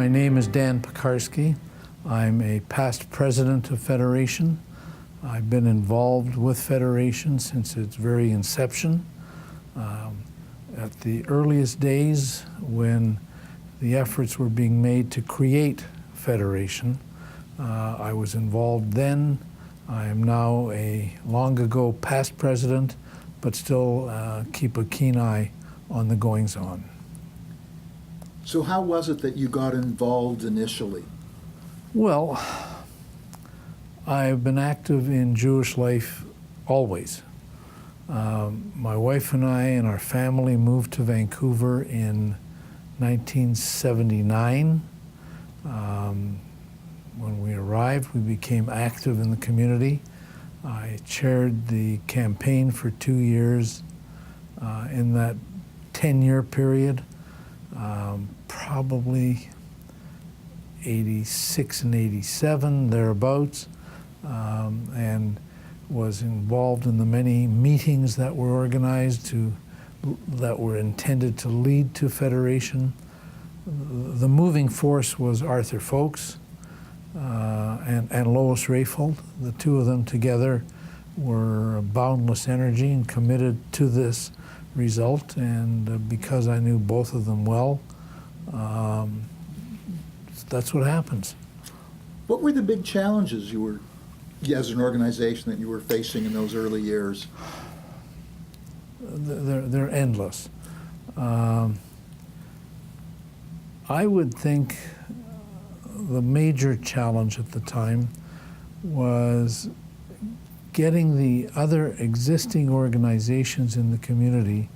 My name is Dan Pekarsky. I'm a past president of Federation. I've been involved with Federation since its very inception. At the earliest days when the efforts were being made to create Federation, I was involved then. I am now a long ago past president, but still keep a keen eye on the goings-on. So how was it that you got involved initially? Well, I've been active in Jewish life always. My wife and I and our family moved to Vancouver in 1979. When we arrived, we became active in the community. I chaired the campaign for 2 years. In that 10-year period, probably 86 and 87, thereabouts, and was involved in the many meetings that were organized that were intended to lead to Federation. The moving force was Arthur Folks and Lois Rayfold. The two of them together were boundless energy and committed to this result, and because I knew both of them well, that's what happens. What were the big challenges you were, as an organization, that you were facing in those early years? They're endless. I would think the major challenge at the time was getting the other existing organizations in the community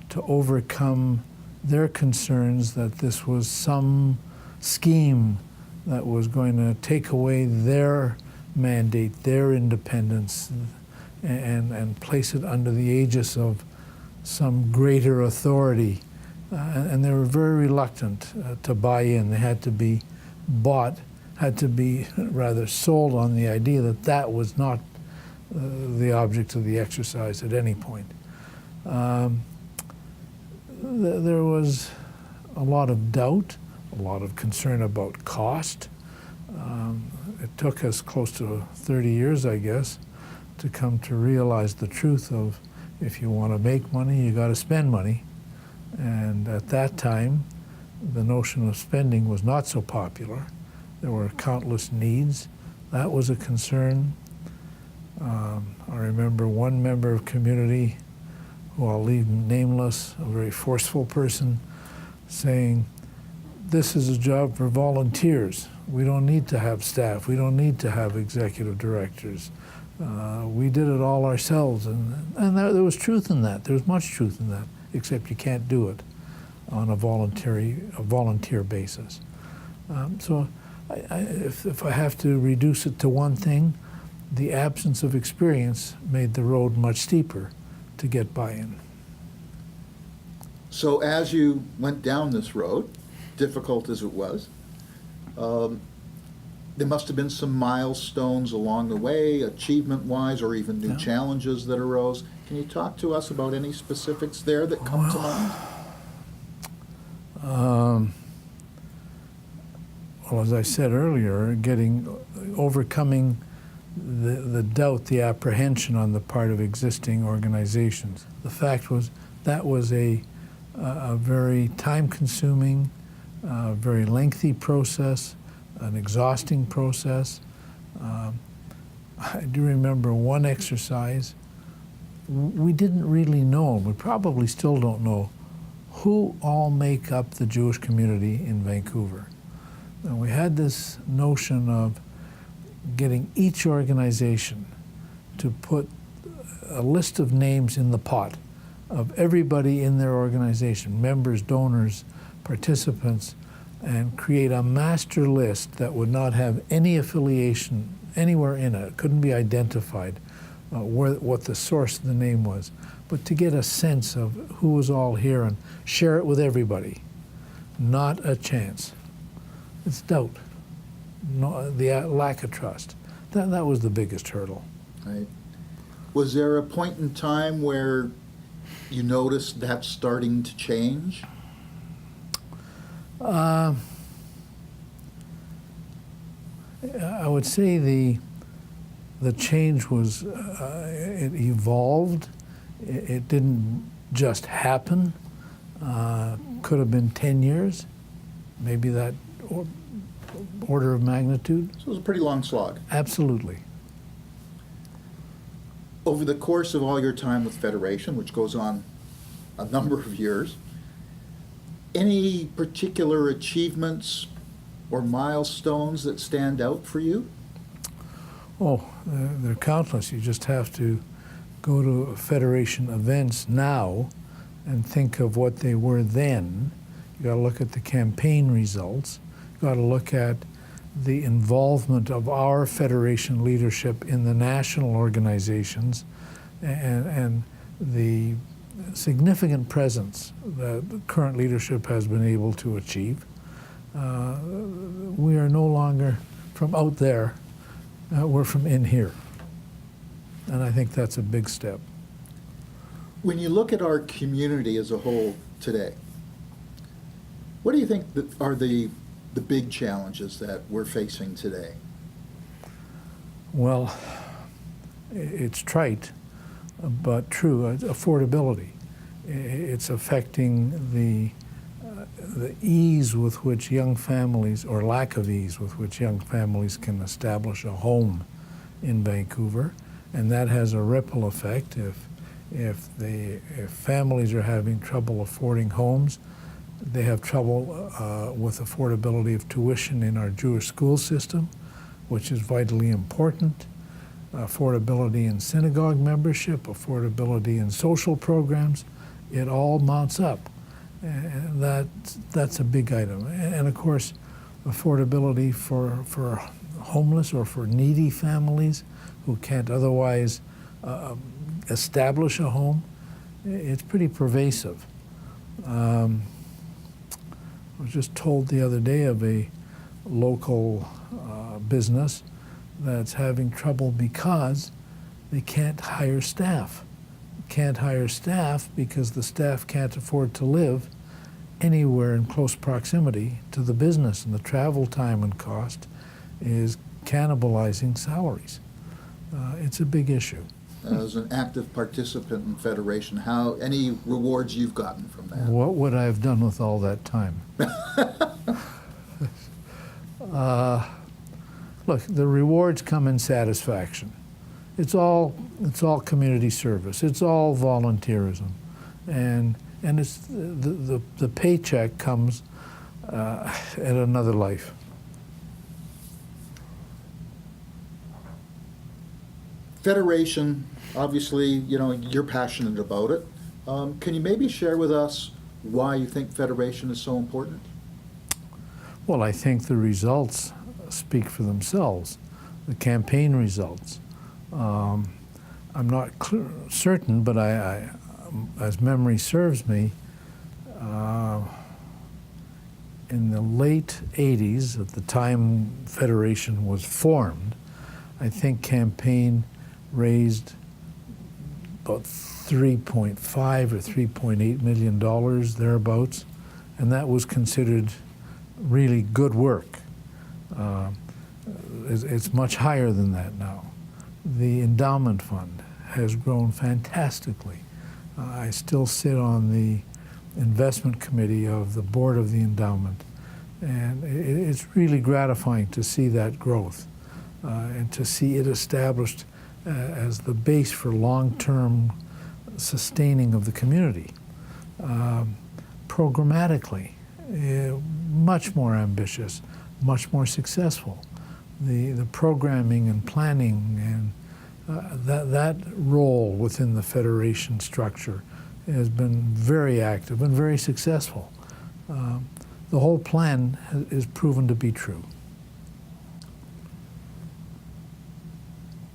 to overcome their concerns that this was some scheme that was going to take away their mandate, their independence, and place it under the aegis of some greater authority. And they were very reluctant to buy in. They had to be bought, had to be rather sold on the idea that that was not the object of the exercise at any point. There was a lot of doubt, a lot of concern about cost. It took us close to 30 years, I guess, to come to realize the truth of if you want to make money, you got to spend money. And at that time, the notion of spending was not so popular. There were countless needs. That was a concern. I remember one member of community, who I'll leave nameless, a very forceful person, saying, "This is a job for volunteers. We don't need to have staff. We don't need to have executive directors. We did it all ourselves." And there was truth in that. There was much truth in that, except you can't do it on a volunteer basis. So if I have to reduce it to one thing, the absence of experience made the road much steeper to get buy-in. So as you went down this road, difficult as it was, there must have been some milestones along the way, achievement-wise, or even new challenges that arose. Can you talk to us about any specifics there that come to mind? Well, as I said earlier, overcoming the doubt, the apprehension on the part of existing organizations. The fact was that was a very time-consuming, very lengthy process, an exhausting process. I do remember one exercise. We didn't really know, we probably still don't know, who all make up the Jewish community in Vancouver. And we had this notion of getting each organization to put a list of names in the pot of everybody in their organization, members, donors, participants, and create a master list that would not have any affiliation anywhere in it. It couldn't be identified what the source of the name was, but to get a sense of who was all here and share it with everybody. Not a chance. It's doubt. No, the lack of trust. That was the biggest hurdle. Right. Was there a point in time where you noticed that starting to change? I would say the change was, it evolved. It didn't just happen. Could have been 10 years, maybe that order of magnitude. So it was a pretty long slog. Absolutely. Over the course of all your time with Federation, which goes on a number of years, any particular achievements or milestones that stand out for you? Oh, they're countless. You just have to go to Federation events now and think of what they were then. You got to look at the campaign results. You got to look at the involvement of our Federation leadership in the national organizations and the significant presence that the current leadership has been able to achieve. We are no longer from out there, we're from in here. And I think that's a big step. When you look at our community as a whole today, what do you think that are the big challenges that we're facing today? Well, it's trite, but true. Affordability. It's affecting the ease with which young families, or lack of ease with which young families can establish a home in Vancouver, and that has a ripple effect. If families are having trouble affording homes, they have trouble with affordability of tuition in our Jewish school system, which is vitally important. Affordability in synagogue membership, affordability in social programs, it all mounts up. And that's a big item. And of course, affordability for homeless or for needy families who can't otherwise establish a home, it's pretty pervasive. I was just told the other day of a local business that's having trouble because they can't hire staff. Can't hire staff because the staff can't afford to live anywhere in close proximity to the business, and the travel time and cost is cannibalizing salaries. It's a big issue. As an active participant in Federation, any rewards you've gotten from that? What would I have done with all that time? Look, the rewards come in satisfaction. It's all community service. It's all volunteerism, and it's the paycheck comes at another life. Federation, obviously, you're passionate about it. Can you maybe share with us why you think Federation is so important? Well, I think the results speak for themselves, the campaign results. I'm not certain, but I, as memory serves me, in the late 80s, at the time Federation was formed, I think campaign raised about $3.5 or $3.8 million, thereabouts, and that was considered really good work. It's much higher than that now. The endowment fund has grown fantastically. I still sit on the investment committee of the board of the endowment, and it's really gratifying to see that growth and to see it established as the base for long-term sustaining of the community. Programmatically, much more ambitious, much more successful. The programming and planning and that role within the Federation structure has been very active and very successful. The whole plan is proven to be true.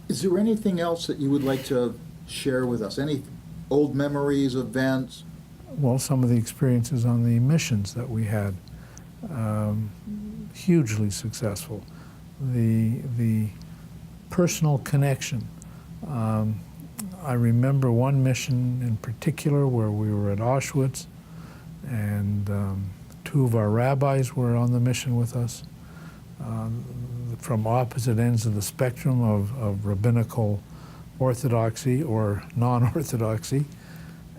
Is there anything else that you would like to share with us? Any old memories, events? Well, some of the experiences on the missions that we had, hugely successful. The personal connection. I remember one mission in particular where we were at Auschwitz, and two of our rabbis were on the mission with us. The from opposite ends of the spectrum of rabbinical orthodoxy or non-orthodoxy.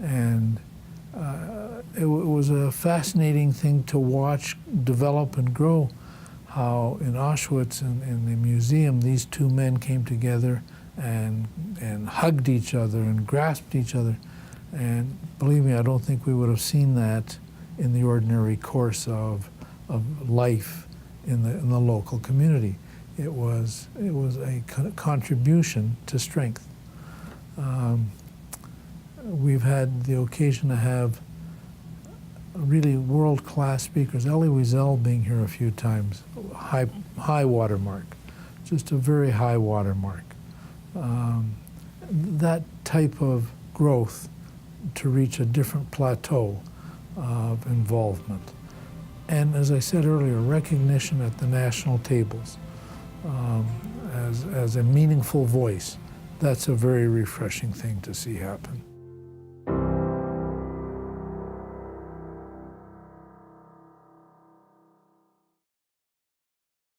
And it was a fascinating thing to watch develop and grow, how in Auschwitz and in the museum these two men came together and hugged each other and grasped each other. And believe me, I don't think we would have seen that in the ordinary course of life in the local community. It was a contribution to strength. We've had the occasion to have really world-class speakers. Elie Wiesel being here a few times, high watermark, just a very high watermark. That type of growth to reach a different plateau of involvement. And as I said earlier, recognition at the national tables as a meaningful voice. That's a very refreshing thing to see happen.